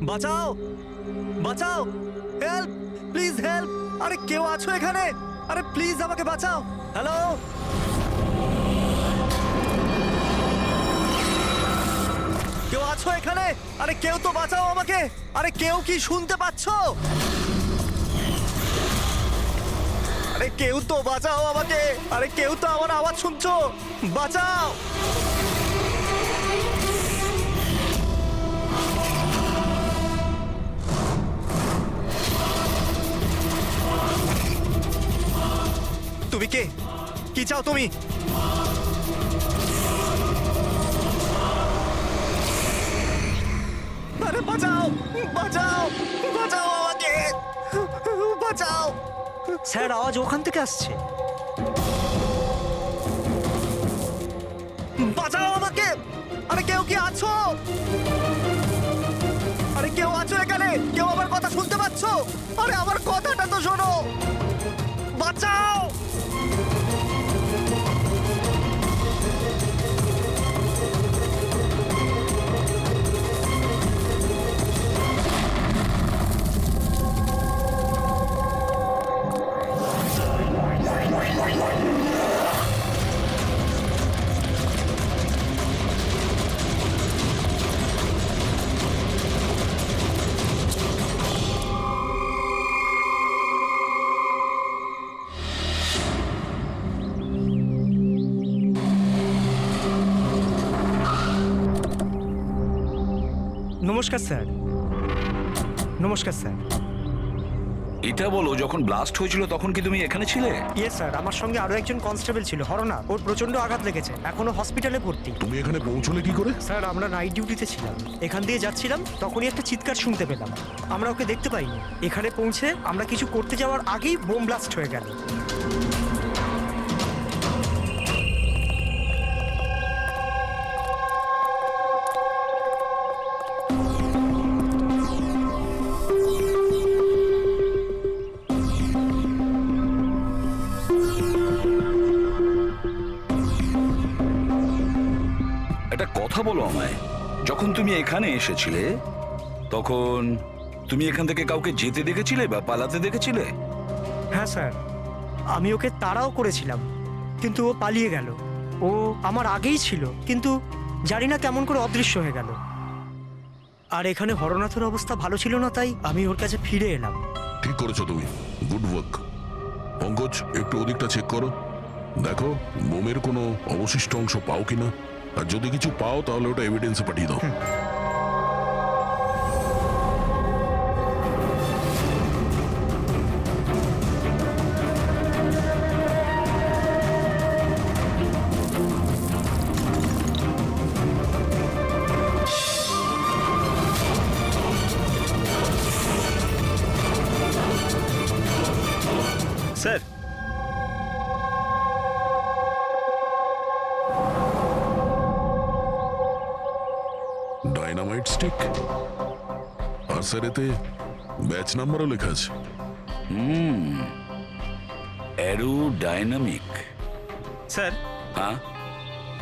বাঁচাও, বাঁচাও, help, please help. আরে কেউ আছো এখানে? আরে প্লিজ আমাকে বাঁচাও। হ্যালো, কেউ আছো এখানে? আরে কেউ তো বাঁচাও আমাকে। আরে কেউ কি শুনতে পাচ্ছো? আরে কেউ তো বাঁচাও আমাকে। আরে কেউ তো আমার আওয়াজ শুনছো? বাঁচাও। তুমি কে? কি চাও তুমি? আরে বাঁচাও, বাঁচাও, বাঁচাও আমাকে, বাঁচাও। স্যার, আওয়াজ ওখান থেকে আসছে। বাঁচাও আমাকে। আরে কেউ কি আছো? আরে কেউ আছো এখানে? কেউ আমার কথা শুনতে পাচ্ছো? আরে আমার কথাটা তো শোনো। বাঁচাও। নমস্কার স্যার। নমস্কার স্যার। এটা বলো, যখন ব্লাস্ট হয়েছিল তখন কি তুমি এখানে ছিলে? ইয়েস স্যার, আমার সঙ্গে আরো একজন কনস্টেবল ছিল, হরনা। ওর প্রচন্ড আঘাত লেগেছে, এখনো হসপিটালে ভর্তি। তুমি এখানে পৌঁছলে কি করে? স্যার, আমরা নাইট ডিউটিতে ছিলাম, এখান দিয়ে যাচ্ছিলাম, তখনই একটা চিৎকার শুনতে পেলাম। আমরা ওকে দেখতে পাইনি। এখানে পৌঁছে আমরা কিছু করতে যাওয়ার আগেই বোম ব্লাস্ট হয়ে গেল। একটা কথা বলো আমায়, যখন তুমি এখানে এসেছিলে তখন তুমি এখান থেকে কাউকে যেতে দেখেছিলে বা পালাতে দেখেছিলে? হ্যাঁ স্যার, আমি ওকে তাড়াও করেছিলাম, কিন্তু ও পালিয়ে গেল। ও আমার আগেই ছিল, কিন্তু জানি না কেমন করে অদৃশ্য হয়ে গেল। আর এখানে হরনাথের অবস্থা ভালো ছিল না, তাই আমি ওর কাছে ফিরে এলাম। ঠিক করেছো তুমি, গুড ওয়ার্ক। পঙ্কজ, একটু ওদিকটা চেক করো, দেখো বোমের কোনো অবশিষ্ট অংশ পাও কিনা। আর যদি কিছু পাও তাহলে ওটা এভিডেন্সে পাঠিয়ে দাও। স্যার, ডাইনামাইট স্টিক, আর স্যার এতে ব্যাচ নাম্বারও লেখা আছে। Arrow dynamic. স্যার, হ্যাঁ,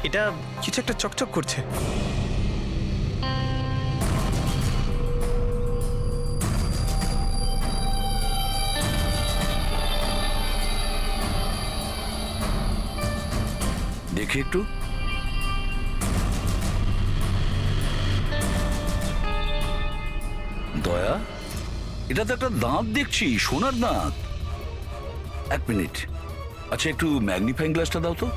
এটা কিছু একটা চকচক করছে। দেখি একটু। দয়া, এটা তো একটা দাঁত দেখছি, সোনার দাঁত। এক মিনিট, আচ্ছা একটু ম্যাগনিফাইং গ্লাসটা দাও তো।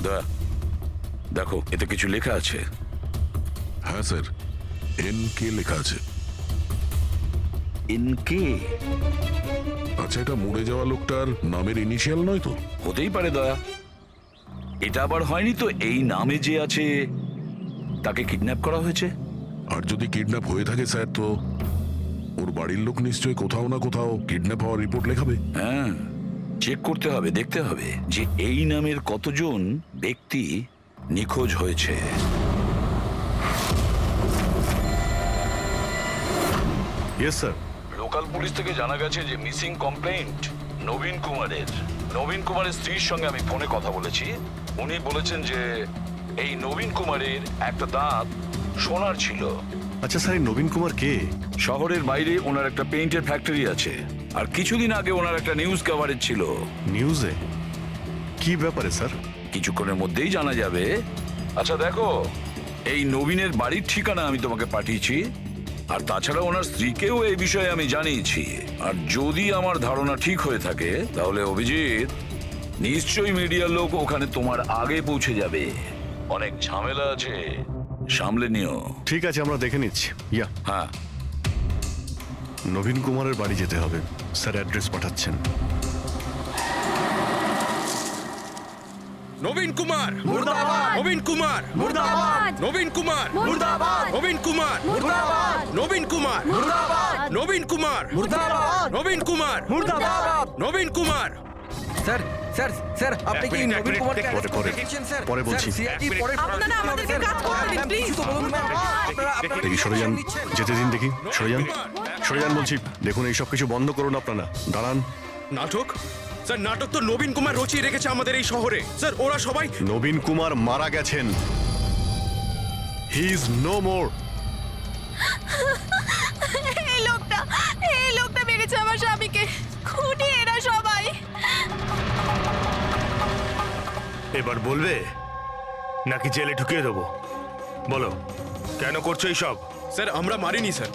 দয়া, দেখো এতে কিছু লেখা আছে। হ্যাঁ স্যার, NK লেখা আছে। এনকে? আচ্ছা, এটা মরে যাওয়া লোকটার নামের ইনিশিয়াল নয় তো? হতেই পারে দয়া। এটা আবার হয়নি তো এই নামে যে আছে তাকে কিডন্যাপ করা হয়েছে? আর যদি কিডন্যাপ হয়ে থাকে স্যার, তো ওর বাড়ির লোক নিশ্চয়ই কোথাও না কোথাও কিডন্যাপ হওয়ার রিপোর্ট লেখাবে। হ্যাঁ, চেক করতে হবে, দেখতে হবে যে এই নামের কতজন ব্যক্তি নিখোঁজ হয়েছে। Yes sir. লোকাল পুলিশ থেকে জানা গেছে যে মিসিং কমপ্লেন্ট নবীন কুমারের স্ত্রীর সঙ্গে আমি ফোনে কথা বলেছি। উনি বলেছেন যে এই নবীন কুমারের একটা দাঁত সোনার ছিল। আচ্ছা স্যার, এই নবীন কুমার কে? শহরের বাইরে ওনার একটা পেইন্টের ফ্যাক্টরি আছে, আর কিছুদিন আগে ওনার একটা নিউজ কভারেজ ছিল। নিউজে? কি ব্যাপারে স্যার? কিছুক্ষণের মধ্যেই জানা যাবে। আচ্ছা দেখো, এই নবীনের বাড়ির ঠিকানা আমি তোমাকে পাঠিয়েছি, আর তাছাড়া ওনার স্ত্রীকেও এই বিষয়ে আমি জানিয়েছি। আর যদি আমার ধারণা ঠিক হয়ে থাকে তাহলে অভিজিৎ, নিশ্চয়ই মিডিয়ার লোক ওখানে তোমার আগে পৌঁছে যাবে। অনেক ঝামেলা আছে, সামলে নিও। ঠিক আছে, আমরা দেখে নিচ্ছি। ইয়া, হ্যাঁ, নবীন কুমারের বাড়ি যেতে হবে। স্যার অ্যাড্রেস পাঠাচ্ছেন। নবীন কুমার মুর্দাবাদ! নবীন কুমার মুর্দাবাদ! নবীন কুমার মুর্দাবাদ! নবীন কুমার মুর্দাবাদ! নবীন কুমার মুর্দাবাদ! নবীন কুমার মুর্দাবাদ! নবীন কুমার মুর্দাবাদ! নবীন কুমার স্যার স্যার স্যার আপনি কি নবীন কুমারকে পরে, arrest পরে। দেখেছেন স্যার? পরে বলছি। স্যার, CID পরে আপনারা আমাদেরকে কাজ করতে দিন, প্লিজ। আপনারা দেখি সরে যান, যেতে দিন দেখি। সরে যান, সরে যান বলছি। দেখুন, এইসব কিছু বন্ধ করুন আপনারা। দাঁড়ান। নাটক স্যার, নাটক তো নবীন কুমার রচিয়ে রেখেছে আমাদের এই শহরে। স্যার, ওরা সবাই নবীন কুমার মারা গেছেন। He is no more. এই লোকটা মেরেছে আমার স্বামীকে। খুনি এরা সবাই। এবার বলবে নাকি জেলে ঢুকিয়ে দেবো? বলো, কেন করছো এইসব? স্যার, আমরা মারিনি স্যার।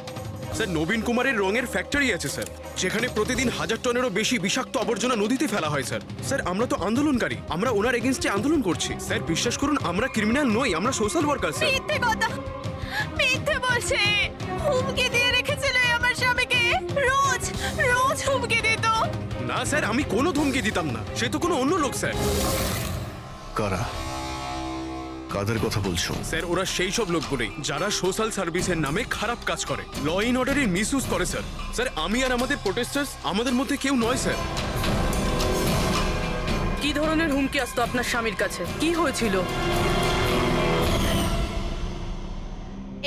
স্যার, নবীন কুমারের রঙের ফ্যাক্টরি আছে স্যার, যেখানে প্রতিদিন 1000 টনেরও বেশি বিষাক্ত আবর্জনা নদীতে ফেলা হয় স্যার। স্যার, আমরা তো আন্দোলনকারী, আমরা ওনার এগেইনস্টে আন্দোলন করছি। স্যার, বিশ্বাস করুন, আমরা ক্রিমিনাল নই, আমরা সোশ্যাল ওয়ার্কার স্যার। মিথ্যে কথা, মিথ্যে বলছে। হুমকি দিয়ে রেখেছিল আমার স্বামীকে। রোজ রোজ হুমকি দিত। না স্যার, আমি কোনো ধমকি দিতাম না, সে তো কোনো অন্য লোক স্যার। কারা? কাদের কথা বলছো? স্যার, ওরা সেই সব লোকগুলোই যারা সোশ্যাল সার্ভিসের নামে খারাপ কাজ করে, ল ইন অর্ডারের মিসইউজ করে স্যার। স্যার, আমি আর আমাদের প্রোটেস্টার্স, আমাদের মধ্যে কেউ নয় স্যার। কি ধরনের হুমকি আসতো আপনার স্বামীর কাছে? কি হয়েছিল?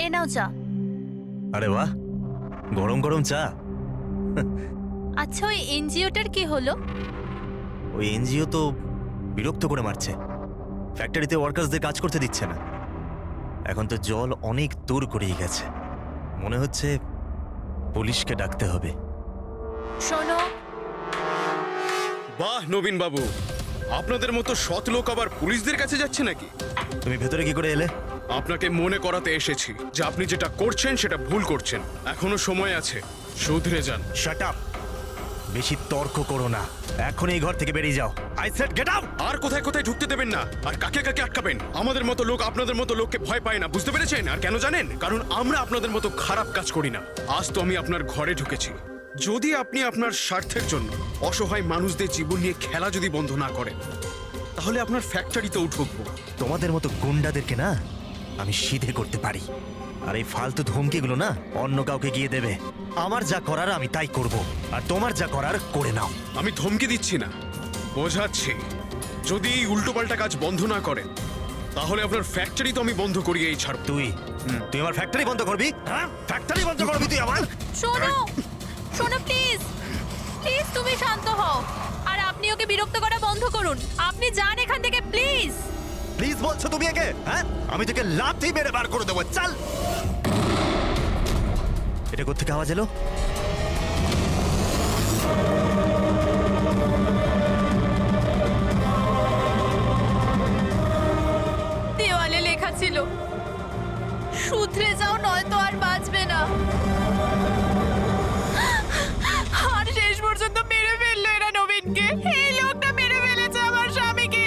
এ নাও চা। আরে বাহ, গরম গরম চা। আচ্ছা, ওই এনজিওটার কি হলো? ওই এনজিও তো বিরক্ত করে মারছে, ফ্যাক্টরিতে ওয়ার্কার্সদের কাজ করতে দিচ্ছে না। এখন তো জল অনেক দূর গড়িয়ে গেছে, মনে হচ্ছে পুলিশকে ডাকতে হবে। শোনো, বাহ নবীন বাবু, আপনাদের মতো সৎ লোক আবার পুলিশদের কাছে যাচ্ছে নাকি? তুমি ভেতরে কি করে এলে? আপনাকে মনে করাতে এসেছি যে আপনি যেটা করছেন সেটা ভুল করছেন। এখনো সময় আছে, শুধরে যান। শাট আপ, বেশি তর্ক করো না, এখন এই ঘর থেকে বেরিয়ে যাও। I said get out. আর কোথায় কোথায় ঢুকতে দেবেন না, আর কাকে কাকে আটকাবেন। আমাদের মতো লোক আপনাদের মতো লোককে ভয় পায় না, বুঝতে পেরেছেন? আর কেন জানেন? কারণ আমরা আপনাদের মতো খারাপ কাজ করি না। আজ তো আমি আপনার ঘরে ঢুকেছি। যদি আপনি আপনার স্বার্থের জন্য অসহায় মানুষদের জীবন নিয়ে খেলা যদি বন্ধ না করেন, তাহলে আপনার ফ্যাক্টরিতেও ঢুকবো। তোমাদের মতো গুন্ডাদেরকে না আমি সিধে করতে পারি, আর এই ফালতু ধমকিগুলো না অন্য কাউকে গিয়ে দেবে। আমার যা করার আমি তাই করব, আর তোমার যা করার করে নাও। আমি ধমকি দিচ্ছি না, বোঝাচ্ছি। যদি এই উল্টোপাল্টা কাজ বন্ধ না করেন, তাহলে আপনার ফ্যাক্টরি তো আমি বন্ধ করিয়েই ছাড়ব। তুই তুই আমার ফ্যাক্টরি বন্ধ করবি? হ্যাঁ, ফ্যাক্টরি বন্ধ করবি তুই আমার? শোনো, শোনো প্লিজ, প্লিজ তুমি শান্ত হও। আর আপনি ওকে বিরক্ত করা বন্ধ করুন। আপনি যান এখান থেকে প্লিজ। প্লিজ বলছো তুমি একে? হ্যাঁ, আমি তোকে লাথি মেরে বার করে দেবো। চল। এটা কোত্থেকে আওয়াজ এলো? দেওয়ালে লেখা ছিল, শুধরে যাও নয়তো আর বাঁচবে না। আর শেষ পর্যন্ত মেরে ফেললো এরা নবীনকে। এই লোকটা মেরে ফেলেছে আমার স্বামীকে।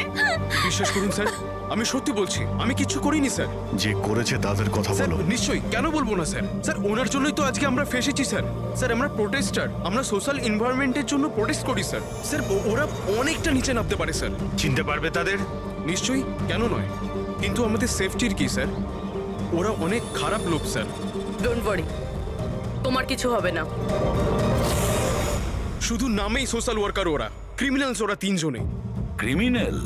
বিশ্বাস করুন স্যার, আমি সত্যি বলছি, আমি কিচ্ছু করিনি স্যার। যে করেছে তাদের কথা স্যার, বলো। নিশ্চয়ই, কেন বলবো না স্যার। স্যার, ওনার জন্যই তো আজকে আমরা ফেসেছি স্যার। স্যার, আমরা প্রোটেস্টার, আমরা সোশ্যাল এনভায়রনমেন্টের জন্য প্রোটেস্ট করি স্যার। স্যার, ওরা অনেকটা নিচে নামতে পারে স্যার। চিনতে পারবে তাদের? নিশ্চয়ই, কেন নয়, কিন্তু আমাদের সেফটির কি স্যার? ওরা অনেক খারাপ লোক স্যার। ডোন্ট ওয়ারি, তোমার কিছু হবে না। শুধু নামেই সোশ্যাল ওয়ার্কার, ওরা ক্রিমিনালস, ওরা তিনজনে। ক্রিমিনাল?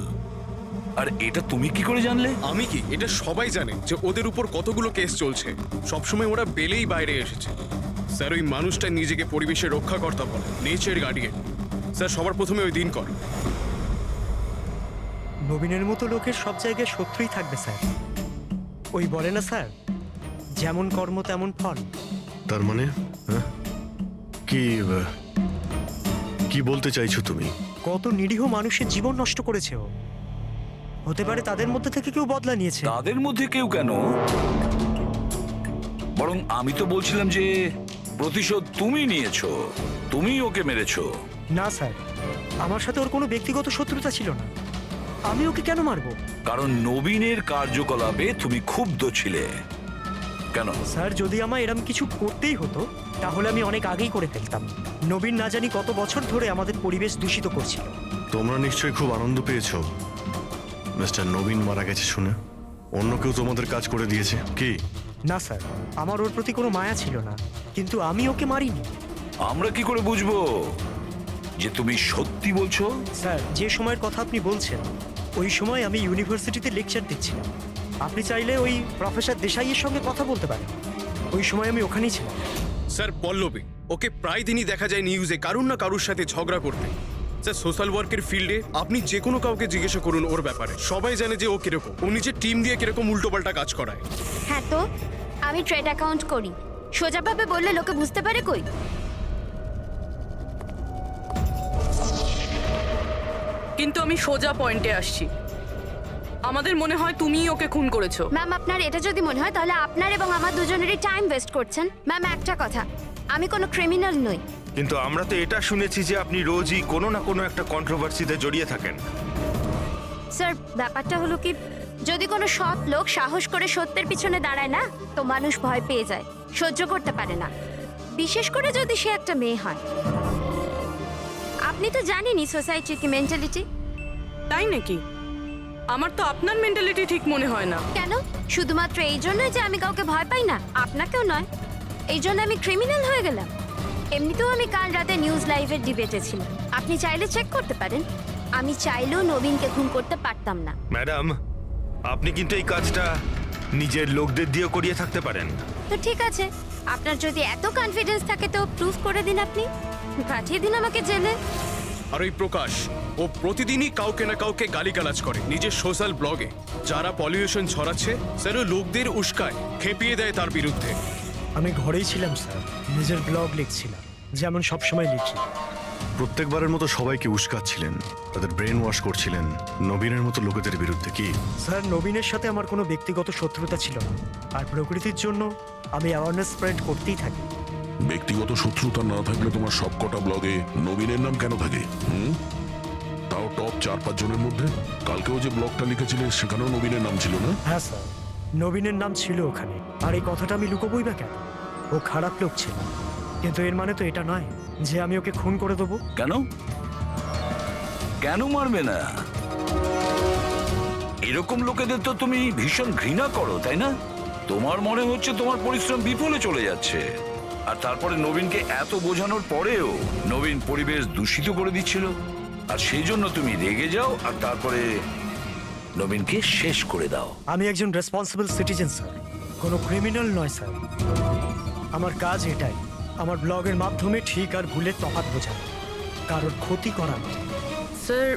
আর এটা তুমি কি করে জানলে? আমি কি, এটা সবাই জানে যে ওদের উপর কতগুলো কেস চলছে। সবসময় ওরা বেলেই বাইরে এসেছে স্যার। ওই মানুষটা নিজেকে পরিবেশের রক্ষাকর্তা বলে, নেচার গার্ডিয়ান। স্যার সবার প্রথমে ওই দিন কর। নবীনের মতো লোকের সব জায়গায় শত্রুই থাকবে স্যার। ওই বলে না স্যার, যেমন কর্ম তেমন ফল। তার মানে হ্যাঁ? কি বলতে চাইছো তুমি? কত নিরীহ মানুষের জীবন নষ্ট করেছে ও। হতে পারে তাদের মধ্যে থেকে কেউ বদলা নিয়েছে। তাদের মধ্যে কেউ কেন, বরং আমি তো বলছিলাম যে প্রতিশোধ তুমি নিয়েছো, তুমি ওকে মেরেছো। না স্যার, আমার সাথে ওর কোনো ব্যক্তিগত শত্রুতা ছিল না। আমি ওকে কেন মারবো? কারণ নবীনের কার্যকলাপে তুমি ক্ষুব্ধ ছিলে। কেন? স্যার, যদি আমার এরম কিছু করতেই হতো তাহলে আমি অনেক আগেই করে ফেলতাম। নবীন না জানি কত বছর ধরে আমাদের পরিবেশ দূষিত করছিল। তোমরা নিশ্চয়ই খুব আনন্দ পেয়েছো মিস্টার নবীন মারা গেছে শুনে। অন্য কেউ তোমাদের কাজ করে দিয়েছে কি? না স্যার, আমার ওর প্রতি কোনো মায়া ছিল না, কিন্তু আমি ওকে মারিনি। আমরা কি করে বুঝবো যে তুমি সত্যি বলছো? স্যার, যে সময়ের কথা আপনি বলছেন ওই সময় আমি ইউনিভার্সিটিতে লেকচার দিচ্ছিলাম। আপনি চাইলে ওই প্রফেসর দেশাইয়ের সঙ্গে কথা বলতে পারেন। ওই সময় আমি ওখানেই ছিলাম। স্যার পল্লবী, ওকে প্রায় দিনই দেখা যায় নিউজে কারুর না কারুর সাথে ঝগড়া করতে। স্যার সোশ্যাল ওয়ার্কের ফিল্ডে আপনি যে কোনো কাউকে জিজ্ঞাসা করুন ওর ব্যাপারে, সবাই জানে যে ও কিরকম, ও নিজের টিম দিয়ে কিরকম উল্টোপাল্টা কাজ করায়। হ্যাঁ তো আমি ট্রেড অ্যাকাউন্ট করি, সোজাভাবে বললে লোকে বুঝতে পারে কই। কিন্তু আমি সোজা পয়েন্টে আসছি। আমাদের মনে হয় তুমিই ওকে খুন করেছো। ম্যাম, আপনার এটা যদি মনে হয় তাহলে আপনার এবং আমার দুজনেরই টাইম ওয়েস্ট করছেন। ম্যাম, একটা কথা, আমি কোনো ক্রিমিনাল নই। কিন্তু আমরা তো এটা শুনেছি যে আপনি রোজই কোনো না কোনো একটা কন্ট্রোভার্সিতে জড়িয়ে থাকেন। স্যার, ব্যাপারটা হলো কি, যদি কোনো সৎ লোক সাহস করে সত্যের পিছনে দাঁড়ায় না, তো মানুষ ভয় পেয়ে যায়, সহ্য করতে পারে না, বিশেষ করে যদি সে একটা মেয়ে হয়। আপনি তো জানেনই সোসাইটির কি মেন্টালিটি। তাই নাকি? আমার তো আপনার মেন্টালিটি ঠিক মনে হয় না। কেন? শুধুমাত্র এই জন্যই যে আমি কাউকে ভয় পাই না? আপনাকেও নয়। এই জন্য আমি ক্রিমিনাল হয়ে গেলাম? এমনিতেও আমি কাল রাতে নিউজ লাইভের ডিবেটে ছিলাম, আপনি চাইলে চেক করতে পারেন। আমি চাইলেও নবীনকে খুন করতে পারতাম না। ম্যাডাম, আপনি কিন্তু এই কাজটা নিজের লোকদের দিয়েও করিয়ে থাকতে পারেন। তো ঠিক আছে, আপনার যদি এত কনফিডেন্স থাকে তো প্রুফ করে দিন, আপনি পাঠিয়ে দিন আমাকে জেলে। আর ওই প্রকাশ, ও প্রতিদিনই কাউকে না কাউকে গালিগালাজ করে নিজের সোশ্যাল ব্লগে। যারা পলিউশন ছড়াচ্ছে স্যার ও লোকদের উস্কায়, খেপিয়ে দেয় তার বিরুদ্ধে। আমি ঘরেই ছিলাম স্যার, নিজের ব্লগ লিখছিলাম, যেমন সবসময় লিখি। প্রত্যেকবারের মতো সবাইকে উস্কাচ্ছিলেন, তাদের ব্রেন ওয়াশ করছিলেন নবীনের মতো লোকেদের বিরুদ্ধে কি? স্যার, নবীনের সাথে আমার কোনো ব্যক্তিগত শত্রুতা ছিল না, আর প্রকৃতির জন্য আমি অ্যাওয়ারনেস স্প্রেড করতেই থাকি। ব্যক্তিগত শত্রুতা না থাকলে তোমার সবকটা ব্লগে নবীনের নাম কেন থাকে? তাও টপ 4-5 জনের মধ্যে। কালকেও যে ব্লগটা লিখেছিলে সেখানেও নবীনের নাম ছিল না? হ্যাঁ স্যার, নবীনের নাম ছিল ওখানে। আর এই কথাটা আমি লুকোবই বা কেন? ও খারাপ লোক ছিল, কিন্তু এর মানে তো এটা নয় যে আমি ওকে খুন করে দেবো। কেন? কেন মারবে না? এরকম লোকেদের তো তুমি ভীষণ ঘৃণা করো, তাই না? তোমার মনে হচ্ছে তোমার পরিশ্রম বিফলে চলে যাচ্ছে, আর তারপরে নবীনকে এত বোঝানোর পরেও নবীন পরিবেশ দূষিত করে দিচ্ছিল, আর সেই জন্য তুমি রেগে যাও আর তারপরে নবীনকে শেষ করে দাও। আমি একজন রেসপন্সিবল সিটিজেন স্যার, কোনো ক্রিমিনাল নয় স্যার। আমার কাজ এটাই, আমার ব্লগের মাধ্যমে ঠিক আর ভুলের তফাৎ বোঝানো, কারোর ক্ষতি করা নয়। স্যার,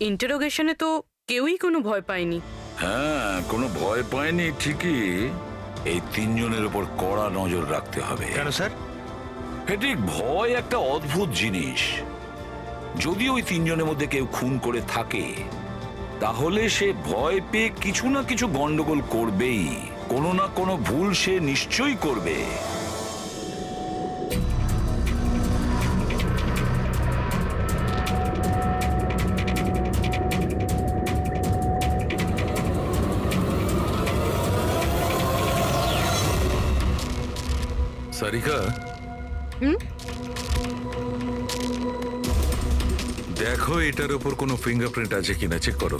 ইন্টারোগেশনে তো কেউই কোনো ভয় পায়নি। হ্যাঁ, কোনো ভয় পায়নি ঠিকই। এই 3 জনের উপর কড়া নজর রাখতে হবে। কেন স্যার? ঠিক, ভয় একটা অদ্ভুত জিনিস। যদি ওই 3 জনের মধ্যে কেউ খুন করে থাকে তাহলে সে ভয় পেয়ে কিছু না কিছু গন্ডগোল করবেই, কোনো না কোনো ভুল সে নিশ্চয়ই করবে। সারিকা, দেখো এটার উপর কোনো ফিঙ্গারপ্রিন্ট আছে কিনা, চেক করো।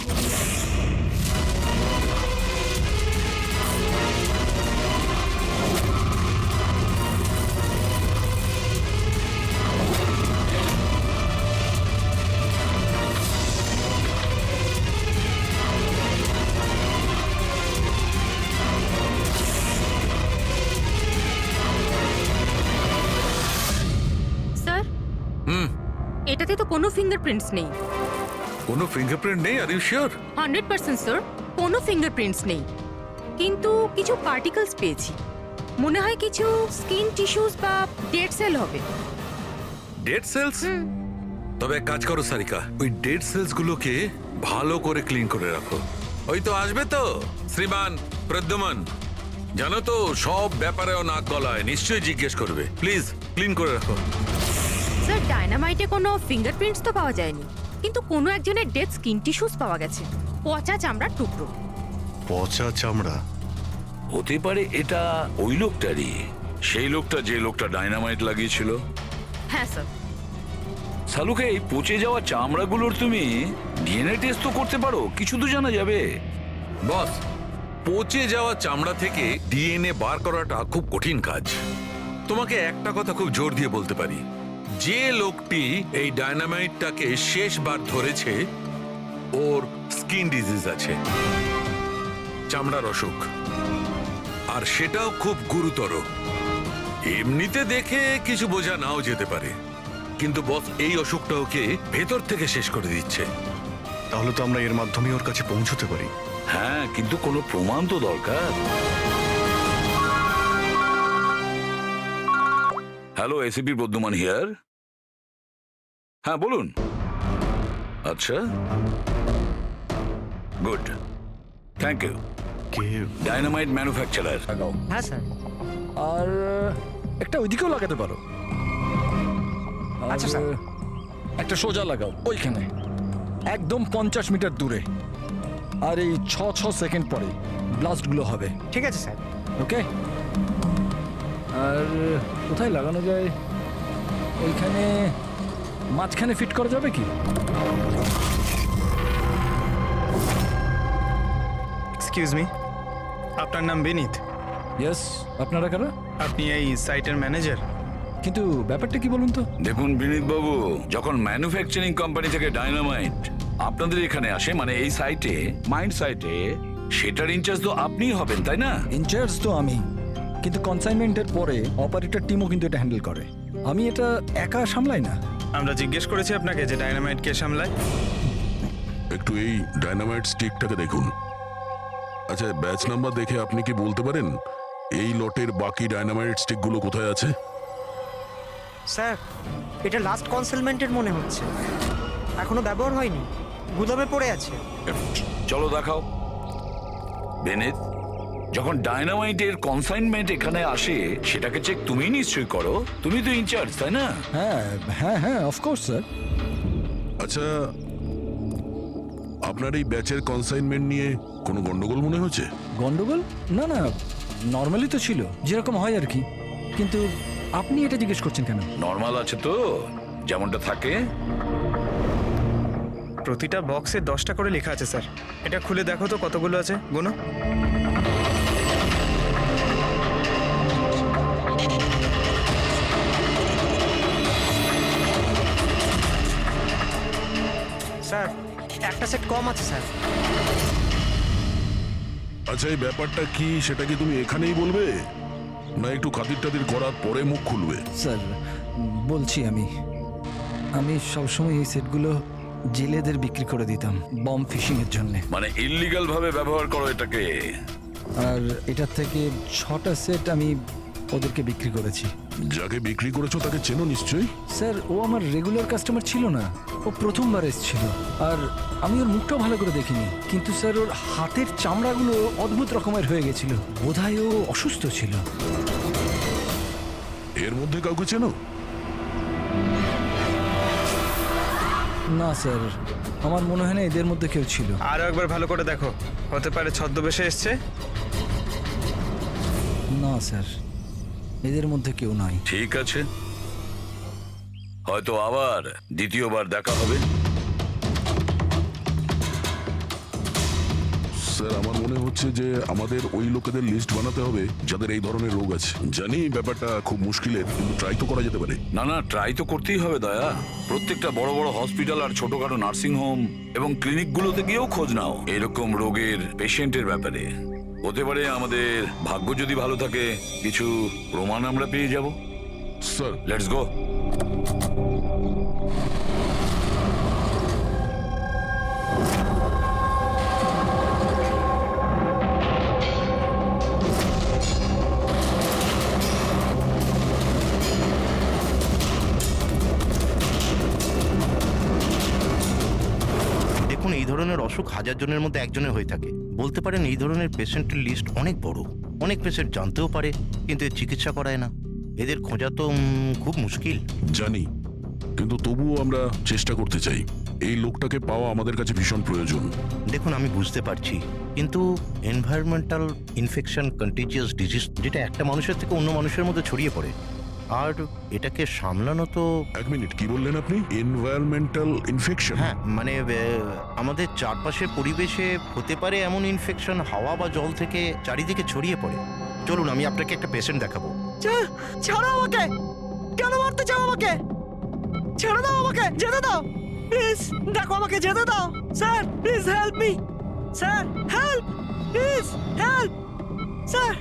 স্যার, এটাতে তো কোনো ফিঙ্গারপ্রিন্টস নেই। কোনো ফিঙ্গারপ্রিন্ট নেই? Are you sure? 100% স্যার, কোনো ফিঙ্গারপ্রিন্টস নেই, কিন্তু কিছু পার্টিকেলস পেয়েছি। মনে হয় কিছু স্কিন টিস্যুস বা ডেড সেল হবে। Dead cells? তবে এক কাজ করো সারিকা, ওই ডেড সেলস গুলোকে ভালো করে ক্লিন করে রাখো। ওই তো আসবে তো শ্রীমান প্রদ্যুমন, জানো তো সব ব্যাপারেও নাক গলায়, নিশ্চয়ই জিজ্ঞেস করবে। প্লিজ ক্লিন করে রাখো। স্যার, ডায়নামাইটে কোনো ফিঙ্গারপ্রিন্টস তো পাওয়া যায়নি, কিন্তু কোনো একজনের ডেড স্কিন টিস্যুস পাওয়া গেছে, পচা চামড়ার টুকরো। পচা চামড়া? হতে পারে এটা ওই লোকটারই, সেই লোকটা যে লোকটা ডাইনামাইট লাগিয়েছিল। হ্যাঁ স্যার। সালুকে এই পচে যাওয়া চামড়াগুলোর তুমি ডিএনএ টেস্ট তো করতে পারো, কিছু তো জানা যাবে। বস, পচে যাওয়া চামড়া থেকে ডিএনএ বার করাটা খুব কঠিন কাজ। তোমাকে একটা কথা খুব জোর দিয়ে বলতে পারি, যে লোকটি এই ডায়নামাইটটাকে শেষবার ধরেছে ওর স্কিন ডিজিজ আছে, চামড়ার অসুখ, আর সেটাও খুব গুরুতর। এমনিতে দেখে কিছু বোঝা নাও যেতে পারে, কিন্তু বস এই অসুখটা ওকে ভেতর থেকে শেষ করে দিচ্ছে। তাহলে তো আমরা এর মাধ্যমে ওর কাছে পৌঁছতে পারি। হ্যাঁ, কিন্তু কোনো প্রমাণ তো দরকার। Hello, ACP Pradyuman here. হ্যাঁ বলুন। আচ্ছা, গুড, থ্যাংক ইউ। কে? Dynamite manufacturer. হ্যাঁ স্যার। আর একটা ওইদিকেও লাগাতে পারো। আচ্ছা স্যার। একটা সোজা লাগাও ওইখানে, একদম 50 মিটার দূরে। আর এই 6 সেকেন্ড পরে ব্লাস্টগুলো হবে। ঠিক আছে স্যার। ওকে। আর কোথায় লাগানো যায়? ওইখানে মাঝখানে ফিট করা যাবে কি? এক্সকিউজ মি, আপনার নাম বিনীত? ইয়েস। আপনারা কারা? আপনি এই সাইটের ম্যানেজার? কিন্তু ব্যাপারটা কি বলুন তো? দেখুন বিনীত বাবু, যখন ম্যানুফ্যাকচারিং কোম্পানি থেকে ডায়নামাইট আপনাদের এখানে আসে, মানে এই সাইটে, মাইন্ড সাইটে, সেটার ইনচার্জ তো আপনিই হবেন, তাই না? ইনচার্জ তো আমি, কিন্তু কনসাইনমেন্টের পরে অপারেটর টিমও কিন্তু এটা হ্যান্ডেল করে। আমি এটা একা সামলাই না। আমরা জিজ্ঞেস করেছি আপনাকে যে ডায়নামাইট কে সামলায়। একটু এই ডায়নামাইট স্টিকটাকে দেখুন। আচ্ছা, ব্যাচ নাম্বার দেখে আপনি কি বলতে পারেন এই লটের বাকি ডায়নামাইট স্টিকগুলো কোথায় আছে? স্যার, এটা লাস্ট কনসেলমেন্টের মনে হচ্ছে, এখনো ব্যবহার হয়নি, গুদামে পড়ে আছে। চলো দেখাও। বিনীত, যখন ডায়নামাইটের কনসাইনমেন্ট এখানে আসে, সেটাকে চেক তুমি নিশ্চয়ই করো, তুমি তো ইনচার্জ, তাই না? হ্যাঁ হ্যাঁ হ্যাঁ, অফকোর্স স্যার। আচ্ছা, আপনার এই ব্যাচের কনসাইনমেন্ট নিয়ে কোনো গন্ডগোল মনে হচ্ছে? গন্ডগোল? না না, নর্মালি তো ছিল, যেরকম হয় আর কি। কিন্তু আপনি এটা জিজ্ঞেস করছেন কেন? নর্মাল আছে তো, যেমনটা থাকে। প্রতিটা বক্সে 10টা করে লেখা আছে স্যার। এটা খুলে দেখো তো কতগুলো আছে, গুনো। স্যার, একটা সেট কম আছে স্যার। আচ্ছা, এই ব্যাপারটা কি সেটা কি তুমি এখানেই বলবে, না একটু খাতির টাতির করার পরে মুখ খুলবে? স্যার বলছি, আমি সবসময় এই সেটগুলো জেলেদের বিক্রি করে দিতাম বম ফিশিং এর জন্য। মানে ইল্লিগাল ভাবে ব্যবহার করো এটাকে। আর এটার থেকে 6টা সেট আমি ওদেরকে বিক্রি করেছি। যাকে বিক্রি করেছো তাকে চেনো নিশ্চয়ই? স্যার, ও আমার রেগুলার কাস্টমার ছিল না, ও প্রথমবার এসেছিল। আর আমি ওর মুখটাও ভালো করে দেখিনি, কিন্তু স্যার ওর হাতের চামড়াগুলো অদ্ভুত রকমের হয়ে গেছিল, বোধহয় ও অসুস্থ ছিল। এর মধ্যে কাউকে চেনো? না স্যার, আমার মনে হয় না এদের মধ্যে কেউ ছিল। আরো একবার ভালো করে দেখো, হতে পারে ছদ্মবেশে এসছে। না স্যার, এদের মধ্যে কেউ নাই। ঠিক আছে, হয়তো আবার দ্বিতীয়বার দেখা হবে। স্যার, আমার মনে হচ্ছে যে আমাদের ওই লোকেদের লিস্ট বানাতে হবে যাদের এই ধরনের রোগ আছে। জানি ব্যাপারটা খুব মুশকিলের, কিন্তু ট্রাই তো করা যেতে পারে। না না, ট্রাই তো করতেই হবে দয়া। প্রত্যেকটা বড় বড় হসপিটাল আর ছোটখাটো নার্সিং হোম এবং ক্লিনিকগুলোতে গিয়েও খোঁজ নাও এরকম রোগের পেশেন্টের ব্যাপারে। হতে পারে আমাদের ভাগ্য যদি ভালো থাকে, কিছু প্রমাণ আমরা পেয়ে যাব। Sir, let's go. ধরনের অসুখ 1000 জনের মধ্যে একজনের হয়ে থাকে। বলতে পারেন এই ধরনের পেশেন্টের লিস্ট অনেক বড়। অনেক পেশেন্ট জানতেও পারে কিন্তু এর চিকিৎসা করায় না। এদের খোঁজা তো খুব মুশকিল। জানি, কিন্তু তবুও আমরা চেষ্টা করতে চাই। এই লোকটাকে পাওয়া আমাদের কাছে ভীষণ প্রয়োজন। দেখুন, আমি বুঝতে পারছি, কিন্তু এনভায়রনমেন্টাল ইনফেকশন কন্টিজিয়াস ডিজিজ, যেটা একটা মানুষের থেকে অন্য মানুষের মধ্যে ছড়িয়ে পড়ে, আর এটাকে সামলানো তো... এক মিনিট, কি বললেন আপনি? Environmental infection? হ্যাঁ, মানে আমাদের চারপাশের পরিবেশে হতে পারে এমন ইনফেকশন হাওয়া বা জল থেকে চারিদিকে ছড়িয়ে পড়ে। চলুন, আমি আপনাকে একটা পেশেন্ট দেখাবো। ছাড়ো আমাকে! কেন মারতে চাও আমাকে? ছেড়ে দাও আমাকে, যেতে দাও প্লিজ। দেখো, আমাকে যেতে দাও sir, please help me sir, help please, help sir.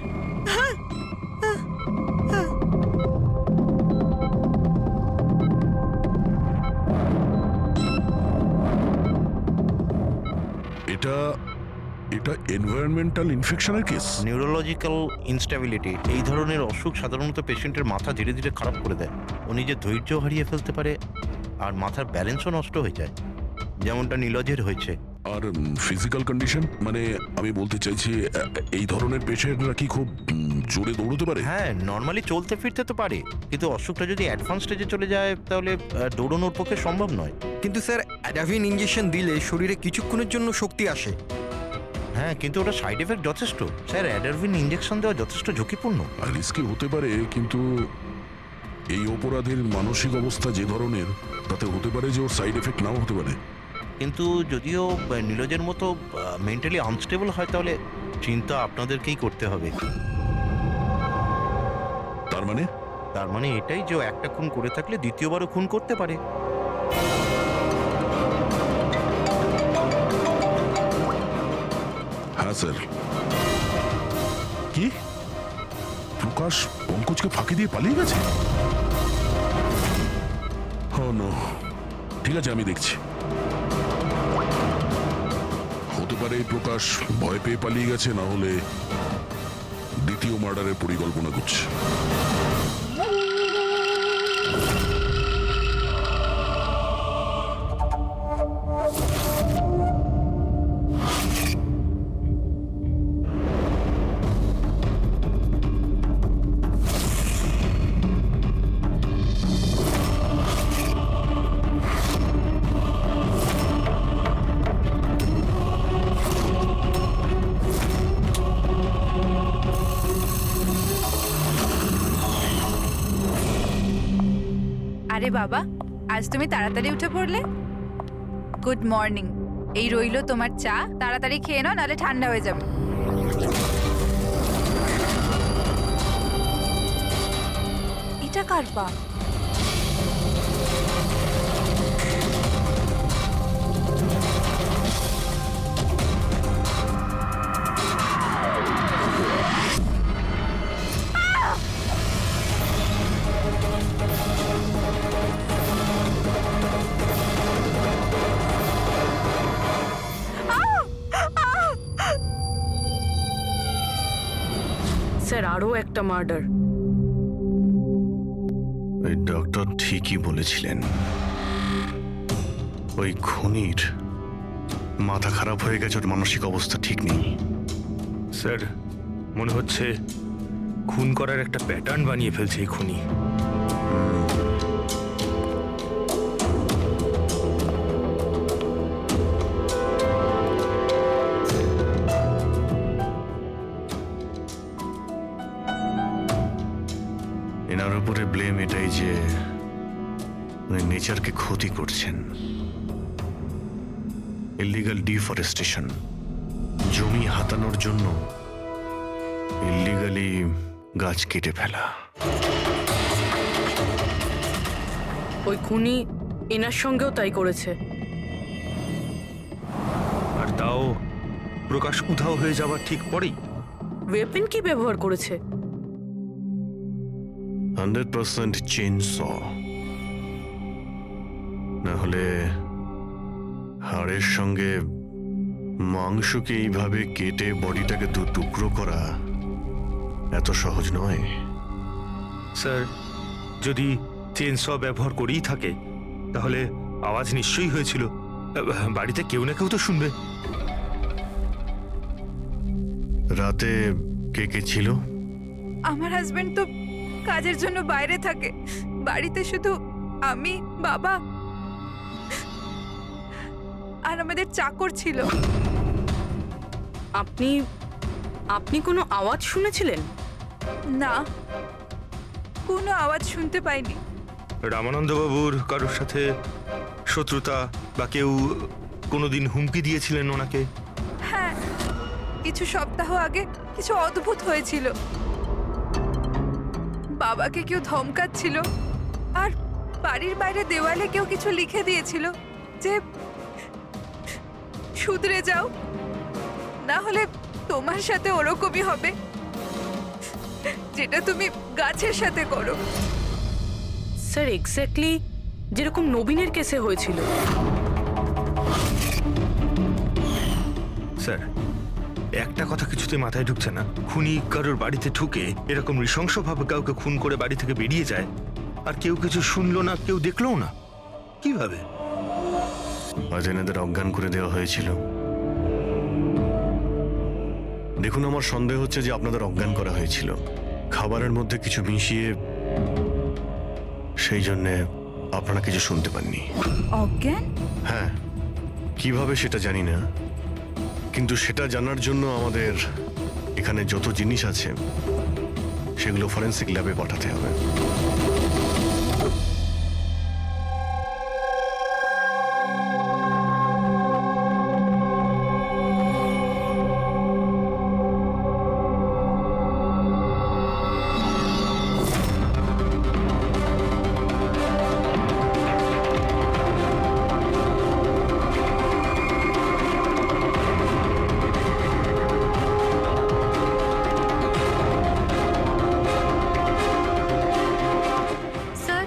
এটা এনভায়রনমেন্টাল ইনফেকশনের কেস। নিউরোলজিক্যাল ইনস্টেবিলিটি, এই ধরনের অসুখ সাধারণত পেশেন্টের মাথা ধীরে ধীরে খারাপ করে দেয়। ও নিজের ধৈর্য হারিয়ে ফেলতে পারে আর মাথার ব্যালেন্সও নষ্ট হয়ে যায়, যেমনটা নীলজের হয়েছে। আর ফিজিক্যাল কন্ডিশন, মানে আমি বলতে চাইছি এই ধরনের পেশেন্টরা কি খুব জোরে দৌড়তে পারে? হ্যাঁ, নর্মালি চলতে ফিরতে তো পারে, কিন্তু অসুখটা যদি অ্যাডভান্স স্টেজে চলে যায় তাহলে দৌড়ানোর পক্ষে সম্ভব নয়। কিন্তু স্যার, অ্যাডাভিন ইঞ্জেকশন দিলে শরীরে কিছুক্ষণের জন্য শক্তি আসে। হ্যাঁ, কিন্তু ওটা সাইড এফেক্ট যথেষ্ট। স্যার, অ্যাডারভিন ইঞ্জেকশন দেওয়া যথেষ্ট ঝুঁকিপূর্ণ। রিস্কি হতে পারে, কিন্তু এই অপরাধের মানসিক অবস্থা যে ধরনের, তাতে হতে পারে যে ওর সাইড এফেক্ট নাও হতে পারে। কিন্তু যদিও নীলজের মতো মেন্টালি আনস্টেবল হয়, তাহলে চিন্তা আপনাদেরকেই করতে হবে। তার মানে এটাই যে একটা খুন করে থাকলে দ্বিতীয়বারও খুন করতে পারে। হ্যাঁ স্যার। কি প্রকাশ পঙ্কজকে ফাঁকি দিয়ে পালিয়ে গেছে? নো, ঠিক আছে, আমি দেখছি। হতে পারে প্রকাশ ভয় পেয়ে পালিয়ে গেছে, না হলে দ্বিতীয় মার্ডারের পরিকল্পনা করছে। আরে বাবা, আজ তুমি তাড়াতাড়ি উঠে পড়লে। Good morning. এই রইলো তোমার চা, তাড়াতাড়ি খেয়ে নাও, নাহলে ঠান্ডা হয়ে যাবে। এটা কার পা? স্যার, আরও একটা মার্ডার। ওই ডক্টর ঠিকই বলেছিলেন, ওই খুনির মাথা খারাপ হয়ে গেছে, ওর মানসিক অবস্থা ঠিক নেই। স্যার, মনে হচ্ছে খুন করার একটা প্যাটার্ন বানিয়ে ফেলছে এই খুনি। এনার উপরে ব্লেম এটাই যে উনি নেচারকে ক্ষতি করছেন। ইল্লিগাল ডিফরেস্টেশন, জমি হাতানোর জন্য ইল্লিগালি গাছ কেটে ফেলা। ওই খুনি এনার সঙ্গেও তাই করেছে। আর তাও প্রকাশ উধাও হয়ে যাবার ঠিক পরেই। ওয়েপেন কি ব্যবহার করেছে? 100% চেইনস, না হলে হাড়ের সঙ্গে মাংসকে এইভাবে কেটে বডিটাকে দু টুকরো করা এত সহজ নয়। স্যার, যদি চেনস ব্যবহার করেই থাকে তাহলে আওয়াজ নিশ্চয়ই হয়েছিল। বাড়িতে কেউ না কেউ তো শুনবে। রাতে কে কে ছিল? আমার হাজবেন্ড তো কাজের জন্য বাইরে থাকে, বাড়িতে শুধু আমি, বাবা আর আমাদের চাকর ছিল। আপনি আপনি কোনো আওয়াজ শুনেছিলেন? না, কোনো আওয়াজ শুনতে পাইনি। রামানন্দ বাবুর কারোর সাথে শত্রুতা বা কেউ কোনোদিন হুমকি দিয়েছিলেন ওনাকে? হ্যাঁ, কিছু সপ্তাহ আগে কিছু অদ্ভুত হয়েছিল। বাবাকে কেউ ধমকাচ্ছিল আর বাড়ির বাইরে দেওয়ালে কেউ কিছু লিখে দিয়েছিল যে শুধরে যাও, না হলে তোমার সাথে ওরকমই হবে যেটা তুমি গাছের সাথে করো। স্যার এক্স্যাক্টলি যেরকম নবীনের কেসে হয়েছিল। স্যার, একটা কথা কিছুতে মাথায় ঢুকছে না। খুনি কারোর বাড়িতে ঢুকে এরকম নৃশংসভাবে কাউকে খুন করে বাড়ি থেকে বেরিয়ে যায়, আর কেউ কিছু শুনলো না, কেউ দেখলোও না। কিভাবে? আজ এনাদের অজ্ঞান করে দেওয়া হয়েছিল। দেখুন, আমার সন্দেহ হচ্ছে যে আপনাদের অজ্ঞান করা হয়েছিল খাবারের মধ্যে কিছু মিশিয়ে, সেই জন্যে আপনারা কিছু শুনতে পাননি। অজ্ঞান? হ্যাঁ, কিভাবে সেটা জানি না, কিন্তু সেটা জানার জন্য আমাদের এখানে যত জিনিস আছে সেগুলো ফরেন্সিক ল্যাবে পাঠাতে হবে। স্যার,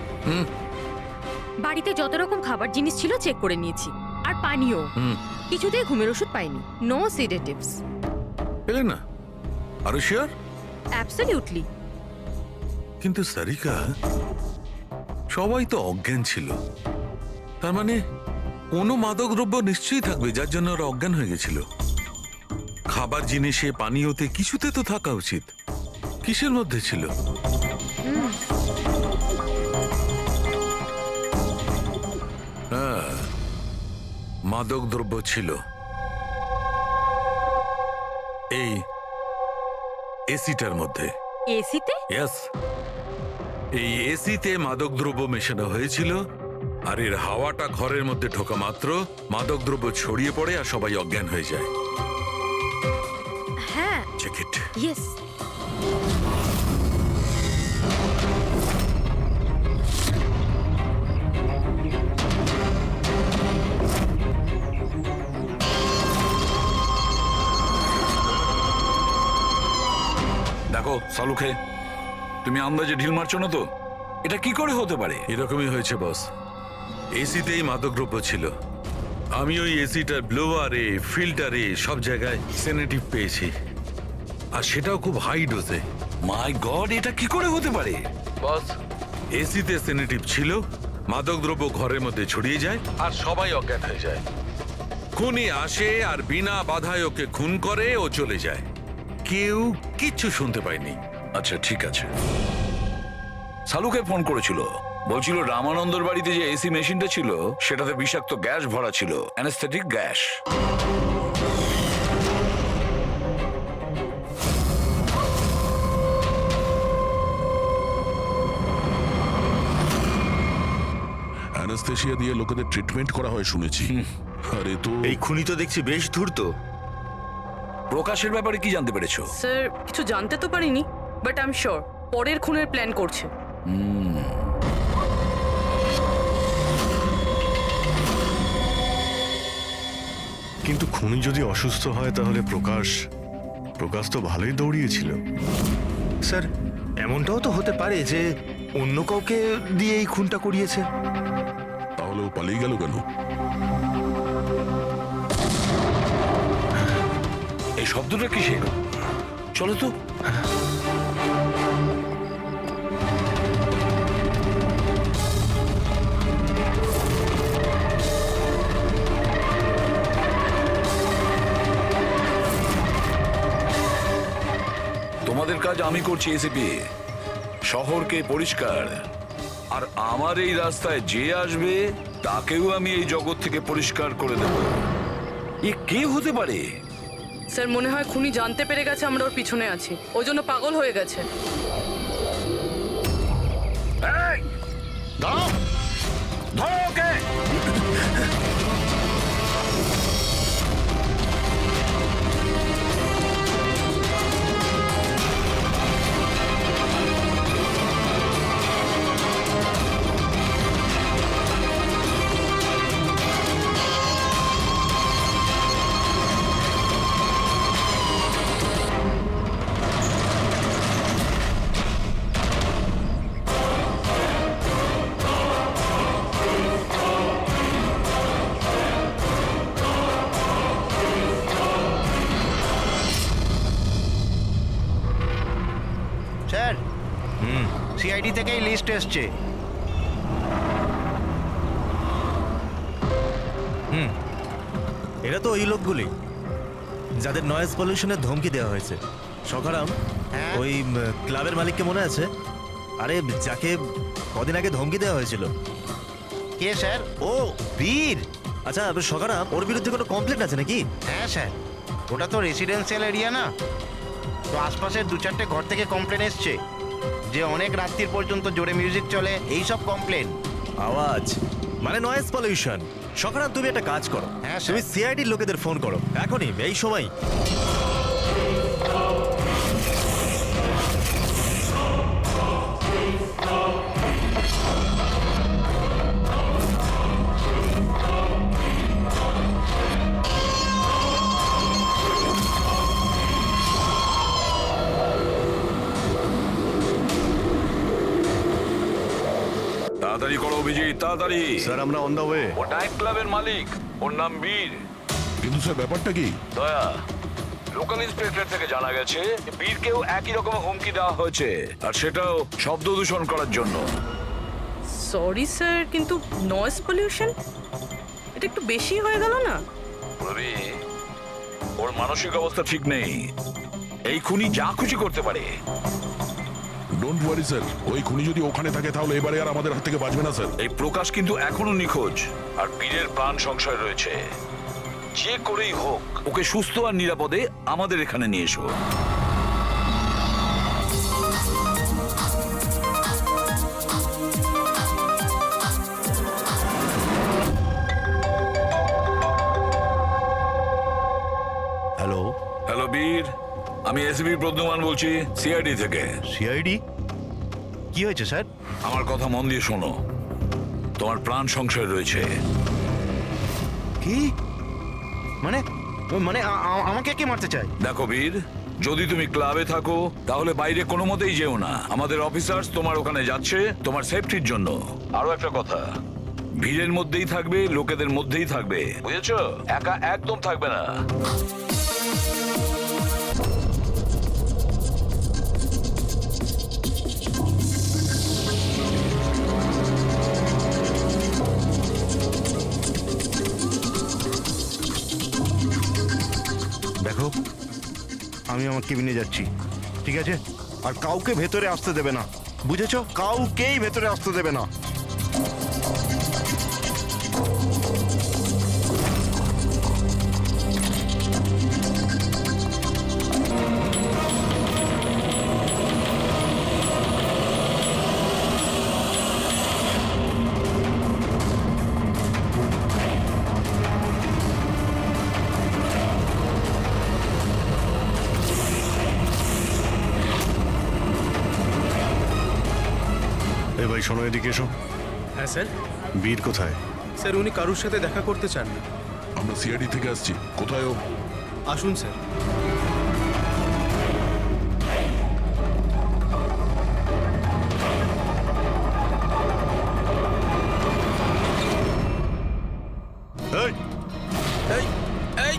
বাড়িতে যত রকম খাবার জিনিস ছিল চেক করে নিয়েছি, আর পানিও। কিছুতেই ঘুমের ওষুধ পাইনি। No sedatives. পেলে না? আরো শিওর? অ্যাবসলিউটলি। কিন্তু সারিকা, সবাই তো অজ্ঞান ছিল, তার মানে কোনো মাদক দ্রব্য নিশ্চয়ই থাকবে যার জন্য ওরা অজ্ঞান হয়ে গেছিল। খাবার জিনিসে, পানীয়তে, কিছুতে তো থাকা উচিত। কিসের মধ্যে ছিল? হ্যাঁ, মাদক দ্রব্য ছিল। এই এসিটার মধ্যে। এসিতে? ইয়েস, এই এসিতে মাদকদ্রব্য মেশানো হয়েছিল, আর এর হাওয়াটা ঘরের মধ্যে ঢোকা মাত্র মাদকদ্রব্য ছড়িয়ে পড়ে আর সবাই অজ্ঞান হয়ে যায়। হ্যাঁ। Check it. ইয়েস। দেখো সালুখে, তুমি আন্দাজে ঢিল মারছো না তো? এটা কি করে হতে পারে? এরকমই হয়েছে বস। এসিতেই মাদকদ্রব্য ছিল। আমি ওই এসিটার ব্লোয়ারে, ফিল্টারে, সব জায়গায় সেনেটিভ পেয়েছি, আর সেটাও খুব হাই ডোজে। মাই গড, এটা কি করে হতে পারে? বস, এসিতে সেনেটিভ ছিল, মাদকদ্রব্য ঘরের মধ্যে ছড়িয়ে যায় আর সবাই অজ্ঞান হয়ে যায়। খুনি আসে আর বিনা বাধায় ওকে খুন করে, ও চলে যায়। কেউ কিচ্ছু শুনতে পায়নি। আচ্ছা ঠিক আছে। সালুকে ফোন করেছিল, বলছিল রামানন্দর বাড়িতে যে এসি মেশিনটা ছিল সেটাতে বিষাক্ত গ্যাস ভরা ছিল, অ্যানেস্থেটিক গ্যাস। অ্যানাস্থেশিয়া দিয়ে লোকেদের ট্রিটমেন্ট করা হয় শুনেছি। আরে তো এই খুনি তো দেখছি বেশ ধূর্ত। প্রকাশের ব্যাপারে কি জানতে পেরেছো? স্যার, কিছু জানতে তো পারিনি, বাট আই এম শিওর পরের খুনের প্ল্যান করছে। কিন্তু খুনি যদি অসুস্থ হয় তাহলে প্রকাশ তো ভালোই দৌড়িয়েছিল। স্যার, এমনটাও তো হতে পারে যে অন্য কাউকে দিয়ে এই খুনটা করিয়েছে। তাহলে ও পালিয়ে গেল কেন? এই শব্দটা কিসের? চলো তো। আমাদের কাজ আমি করছি এসিপি, শহরকে পরিষ্কার। আর আমার এই রাস্তায় যে আসবে তাকেও আমি এই জগৎ থেকে পরিষ্কার করে দেব। এ কে হতে পারে? স্যার মনে হয় খুনি জানতে পেরে গেছে আমরা ওর পিছনে আছি, ওই জন্য পাগল হয়ে গেছে। এই, দাঁড়াও, ধরো ওকে। স্যার, সিআইডি থেকেই লিস্ট এসছে। এরা তো ওই লোকগুলি যাদের নয়েজ পলিউশনের ধমকি দেওয়া হয়েছে। সকারাম, হ্যাঁ? ওই ক্লাবের মালিককে মনে আছে? আরে যাকে কদিন আগে ধমকি দেওয়া হয়েছিল। কে স্যার? ও বীর। আচ্ছা সকারাম, ওর বিরুদ্ধে কোনো কমপ্লেন আছে নাকি? হ্যাঁ স্যার, ওটা তো রেসিডেন্সিয়াল এরিয়া না, তো আশপাশের 2-4টে ঘর থেকে কমপ্লেন এসছে যে অনেক রাত্রির পর্যন্ত জোরে মিউজিক চলে, এই সব কমপ্লেন। আওয়াজ মানে নয়েজ পলিউশন। সকারাম, তুমি একটা কাজ করো, হ্যাঁ, তুমি সিআইডির লোকেদের ফোন করো এখনই, এই সময়। তাড়াতাড়ি করো অভিজিৎ, তাড়াতাড়ি। স্যার আমরা অন দ্য ওয়ে। ও নাইট ক্লাবের মালিক, ওর নাম বীর। কিন্তু স্যার ব্যাপারটা কি? দয়া, লোকাল ইন্সপেক্টর থেকে জানা গেছে বীরকেও একই রকম হুমকি দেওয়া হয়েছে, আর সেটাও শব্দ দূষণ করার জন্য। সরি স্যার, কিন্তু নয়েজ পলিউশন এটা একটু বেশি হয়ে গেল না? রবি, ওর মানসিক অবস্থা ঠিক নেই, এই খুনি যা খুশি করতে পারে। ডোন্ট ওয়ারি স্যার, ওই খুনি যদি ওখানে থাকে তাহলে এবারে আর আমাদের হাত থেকে বাঁচবে না স্যার। এই প্রকাশ কিন্তু এখনো নিখোঁজ, আর বীরের প্রাণ সংশয় রয়েছে। যে করেই হোক ওকে সুস্থ আর নিরাপদে আমাদের এখানে নিয়ে এসো। হ্যালো হ্যালো বীর, আমি এসবি প্রদ্যুমান বলছি, সিআইডি থেকে। সিআইডি? কি হয়েছে স্যার? আমার কথা মন দিয়ে শোনো, তোমার প্রাণ সংশয় রয়েছে। কি মানে? মানে আমাকে কে মারতে চায়? দেখো বীর, যদি তুমি ক্লাবে থাকো তাহলে বাইরে কোনো মতেই যেও না। আমাদের অফিসার্স তোমার ওখানে যাচ্ছে তোমার সেফটির জন্য। আরো একটা কথা, ভিড়ের মধ্যেই থাকবে, লোকেদের মধ্যেই থাকবে, বুঝেছো? একা একদম থাকবে না। দেখো, আমি আমার কেবিনে যাচ্ছি, ঠিক আছে? আর কাউকে ভেতরে আসতে দেবে না, বুঝেছো? কাউকেই ভেতরে আসতে দেবে না। এ ভাই শোনো, এদিকে এসো। হ্যাঁ স্যার। বীর কোথায়? স্যার উনি কারুর সাথে দেখা করতে চান না। আমরা সিআইডি থেকে আসছি। কোথায় ও? আসুন স্যার। এই এই এই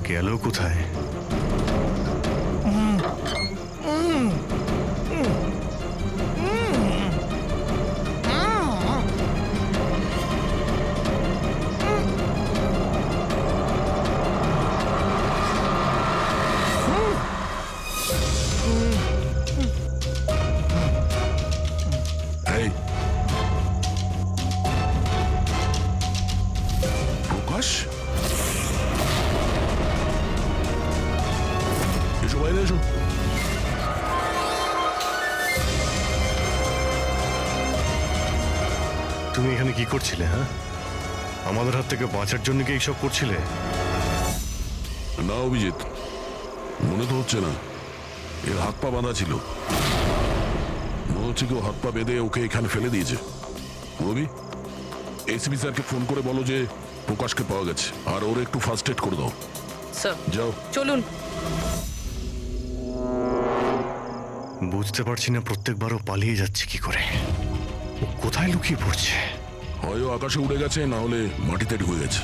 গেল কোথায়? এই প্রকাশ, এসো বাইরে এসো। তুমি এখানে কি করছিলে? হ্যাঁ, আমাদের হাত থেকে বাঁচার জন্য কি এইসব করছিলে? না অভিজিৎ, মনে তো হচ্ছে না। এর হাত পা বাঁধা ছিল, মনে হচ্ছে কেউ হাত পা বেঁধে ওকে এখানে ফেলে দিয়েছে। রবি, এসপি স্যারকে ফোন করে বলো যে প্রকাশকে পাওয়া গেছে, আর ওর একটু ফার্স্ট এড করে দাও। স্যার যাও। চলুন। বুঝতে পারছি না প্রত্যেকবারও পালিয়ে যাচ্ছে কি করে। ও কোথায় লুকিয়ে পড়ছে? হয় ও আকাশে উড়ে গেছে, না হলে মাটিতে ঢুকে গেছে।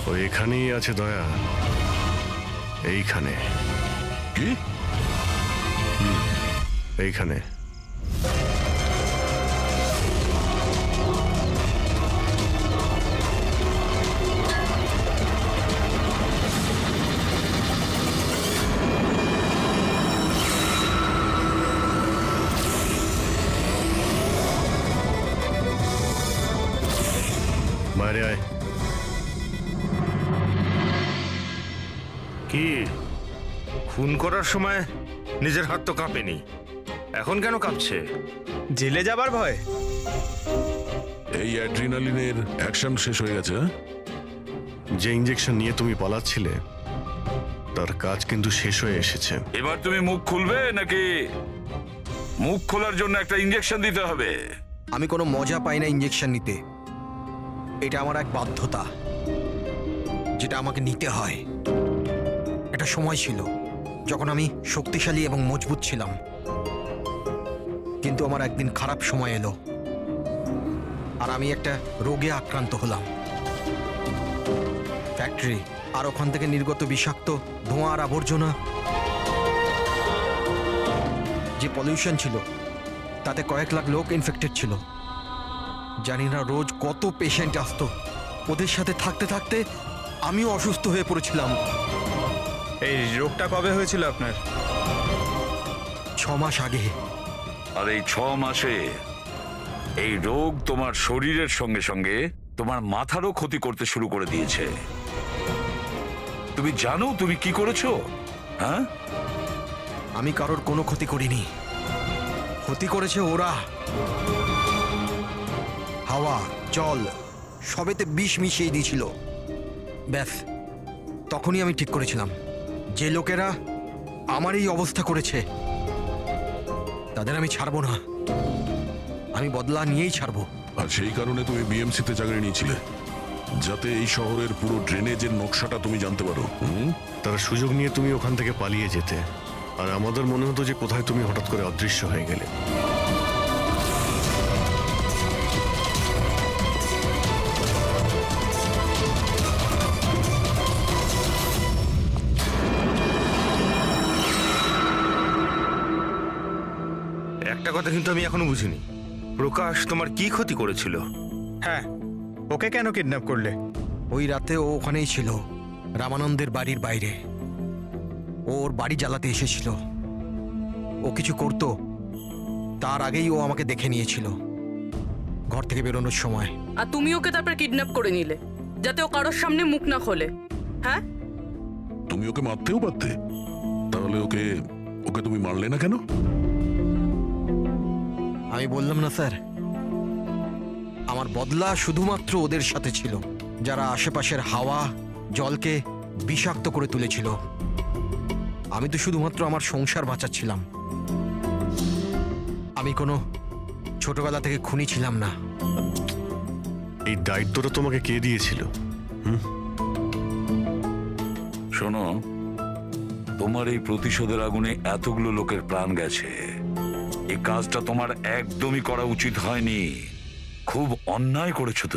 ও এখানেই আছে দয়া, এইখানে। কি? এইখানে। বাইরে আয়। কি খুন করার সময় নিজের হাত তো কাঁপেনি, এখন কেন কাঁপছে? জেলে যাবার ভয়? এই অ্যাড্রিনালিনের অ্যাকশন শেষ হয়ে গেছে। হ্যাঁ? যে ইঞ্জেকশন নিয়ে তুমি পালাচ্ছিলে তার কাজ কিন্তু শেষ হয়ে এসেছে। এবার তুমি মুখ খুলবে নাকি মুখ খোলার জন্য একটা ইঞ্জেকশন দিতে হবে? আমি কোনো মজা পাই না ইঞ্জেকশন নিতে। এটা আমার এক বাধ্যতা, যেটা আমাকে নিতে হয়। একটা সময় ছিল যখন আমি শক্তিশালী এবং মজবুত ছিলাম, কিন্তু আমার একদিন খারাপ সময় এলো আর আমি একটা রোগে আক্রান্ত হলাম। ফ্যাক্টরি আর ওখান থেকে নির্গত বিষাক্ত ধোঁয়া আর আবর্জনা, যে পলিউশন ছিল তাতে কয়েক লাখ লোক ইনফেক্টেড ছিল। জানি না রোজ কত পেশেন্ট আসতো। ওদের সাথে থাকতে থাকতে আমিও অসুস্থ হয়ে পড়েছিলাম। এই রোগটা কবে হয়েছিল আপনার? 6 মাস আগে। আর এই 6 মাসে এই রোগ তোমার শরীরের সঙ্গে সঙ্গে তোমার মাথারও ক্ষতি করতে শুরু করে দিয়েছে। তুমি জানো তুমি কি করেছো? হ্যাঁ, আমি কারোর কোনো ক্ষতি করিনি, ক্ষতি করেছে ওরা। হাওয়া, জল সবেতে বিষ মিশিয়ে দিয়েছিল। ব্যাস, তখনই আমি ঠিক করেছিলাম যে লোকেরা আমার এই অবস্থা করেছে তাদের আমি ছাড়বো না। আমি বদলা নিয়েই ছাড়বো। আর সেই কারণে তুমি বিএমসিতে চাকরি নিয়েছিলে, যাতে এই শহরের পুরো ড্রেনেজের নকশাটা তুমি জানতে পারো। তারা সুযোগ নিয়ে তুমি ওখান থেকে পালিয়ে যেতে, আর আমাদের মনে হতো যে কোথায় তুমি হঠাৎ করে অদৃশ্য হয়ে গেলে। একটা কথা কিন্তু আমি এখনো বুঝিনি, প্রকাশ তোমার কি ক্ষতি করেছিল? হ্যাঁ, ওকে কেন কিডন্যাপ করলে? ওই রাতে ও ওখানেই ছিল, রামানন্দের বাড়ির বাইরে। ওর বাড়ি জ্বালাতে এসেছিল। ও কিছু করতো তার আগেই ও আমাকে দেখে নিয়েছিল ঘর থেকে বেরোনোর সময়। আর তুমি ওকে তারপর কিডন্যাপ করে নিলে যাতে ও কারোর সামনে মুখ না খোলে। হ্যাঁ, তুমি ওকে মারতেও পারতে, তাহলে ওকে ওকে তুমি মারলে না কেন? আমি বললাম না স্যার, আমার বদলা শুধুমাত্র ওদের সাথে ছিল, যারা আশেপাশের হাওয়া জলকে বিষাক্ত করে তুলেছিল। আমি তো শুধুমাত্র আমার সংসার বাঁচাচ্ছিলাম। আমি কোনো ছোটবেলা থেকে খুনি ছিলাম না। এই দায়িত্বটা তোমাকে কে দিয়েছিল? শোনো, তোমার এই প্রতিশোধের আগুনে এতগুলো লোকের প্রাণ গেছে, এই কাজটা তোমার একদমই করা উচিত হয়নি। খুব অন্যায় করেছো তুমি।